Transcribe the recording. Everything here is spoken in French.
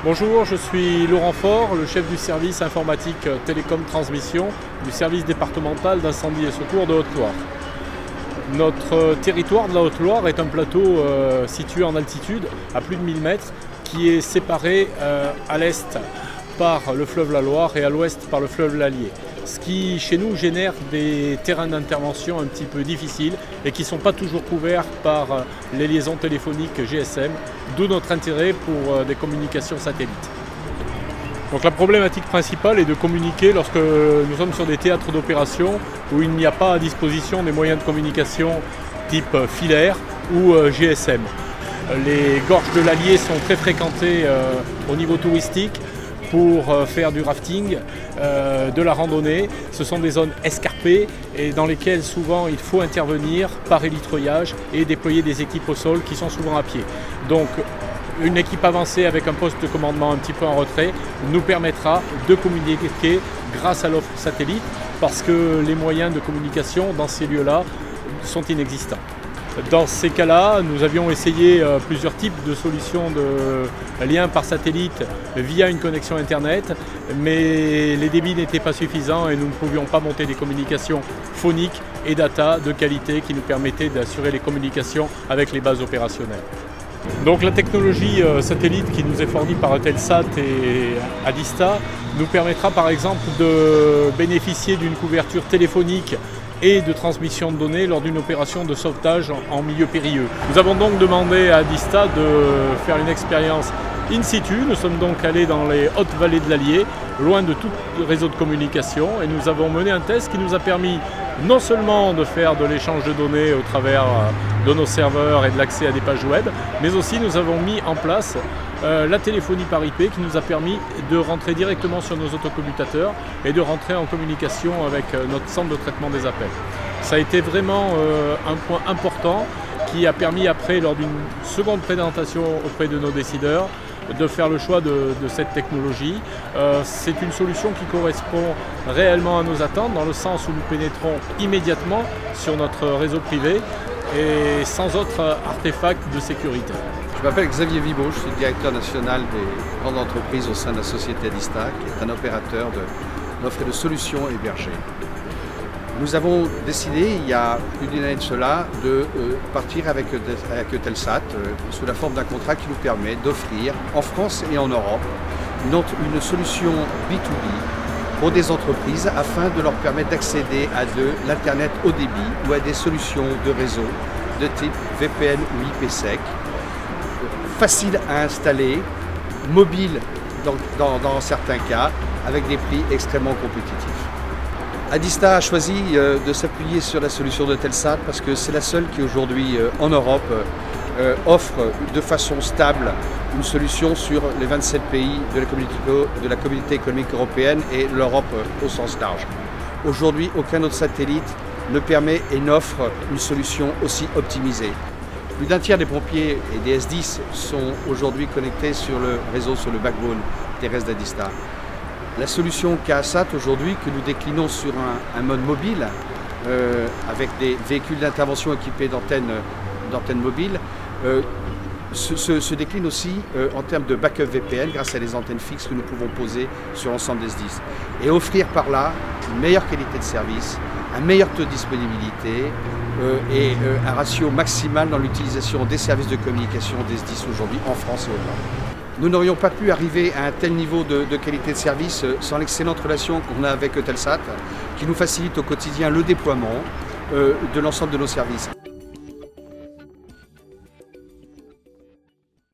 Bonjour, je suis Laurent Faure, le chef du service informatique télécom transmission du service départemental d'incendie et secours de Haute-Loire. Notre territoire de la Haute-Loire est un plateau situé en altitude à plus de 1000 mètres qui est séparé à l'est par le fleuve la Loire et à l'ouest par le fleuve l'Allier. Ce qui chez nous génère des terrains d'intervention un petit peu difficiles et qui ne sont pas toujours couverts par les liaisons téléphoniques GSM, d'où notre intérêt pour des communications satellites. Donc la problématique principale est de communiquer lorsque nous sommes sur des théâtres d'opération où il n'y a pas à disposition des moyens de communication type filaire ou GSM. Les gorges de l'Allier sont très fréquentées au niveau touristique pour faire du rafting, de la randonnée. Ce sont des zones escarpées et dans lesquelles souvent il faut intervenir par élitreillage et déployer des équipes au sol qui sont souvent à pied. Donc une équipe avancée avec un poste de commandement un petit peu en retrait nous permettra de communiquer grâce à l'offre satellite parce que les moyens de communication dans ces lieux-là sont inexistants. Dans ces cas-là, nous avions essayé plusieurs types de solutions de liens par satellite via une connexion Internet, mais les débits n'étaient pas suffisants et nous ne pouvions pas monter des communications phoniques et data de qualité qui nous permettaient d'assurer les communications avec les bases opérationnelles. Donc la technologie satellite qui nous est fournie par Eutelsat et Adista nous permettra par exemple de bénéficier d'une couverture téléphonique et de transmission de données lors d'une opération de sauvetage en milieu périlleux. Nous avons donc demandé à Adista de faire une expérience in situ. Nous sommes donc allés dans les hautes vallées de l'Allier, loin de tout réseau de communication, et nous avons mené un test qui nous a permis non seulement de faire de l'échange de données au travers de nos serveurs et de l'accès à des pages web, mais aussi nous avons mis en place la téléphonie par IP qui nous a permis de rentrer directement sur nos autocommutateurs et de rentrer en communication avec notre centre de traitement des appels. Ça a été vraiment un point important qui a permis après, lors d'une seconde présentation auprès de nos décideurs, de faire le choix de cette technologie. C'est une solution qui correspond réellement à nos attentes dans le sens où nous pénétrons immédiatement sur notre réseau privé et sans autre artefact de sécurité. Je m'appelle Xavier Vibaud, je suis directeur national des grandes entreprises au sein de la société Adista, qui est un opérateur d'offres et de solutions hébergées. Nous avons décidé, il y a plus d'une année de cela, de partir avec Eutelsat sous la forme d'un contrat qui nous permet d'offrir en France et en Europe une solution B2B pour des entreprises afin de leur permettre d'accéder à de l'Internet haut débit ou à des solutions de réseau de type VPN ou IPsec, facile à installer, mobile dans certains cas, avec des prix extrêmement compétitifs. Adista a choisi de s'appuyer sur la solution d'Eutelsat parce que c'est la seule qui aujourd'hui en Europe offre de façon stable une solution sur les 27 pays de la communauté économique européenne et l'Europe au sens large. Aujourd'hui, aucun autre satellite ne permet et n'offre une solution aussi optimisée. Plus d'un tiers des pompiers et des S10 sont aujourd'hui connectés sur le réseau, sur le backbone terrestre d'Adista. La solution KASAT aujourd'hui, que nous déclinons sur un mode mobile, avec des véhicules d'intervention équipés d'antennes mobiles, se décline aussi en termes de backup VPN grâce à des antennes fixes que nous pouvons poser sur l'ensemble des S10 et offrir par là une meilleure qualité de service, un meilleur taux de disponibilité et un ratio maximal dans l'utilisation des services de communication des S10 aujourd'hui en France et au-delà. Nous n'aurions pas pu arriver à un tel niveau de qualité de service sans l'excellente relation qu'on a avec Eutelsat qui nous facilite au quotidien le déploiement de l'ensemble de nos services.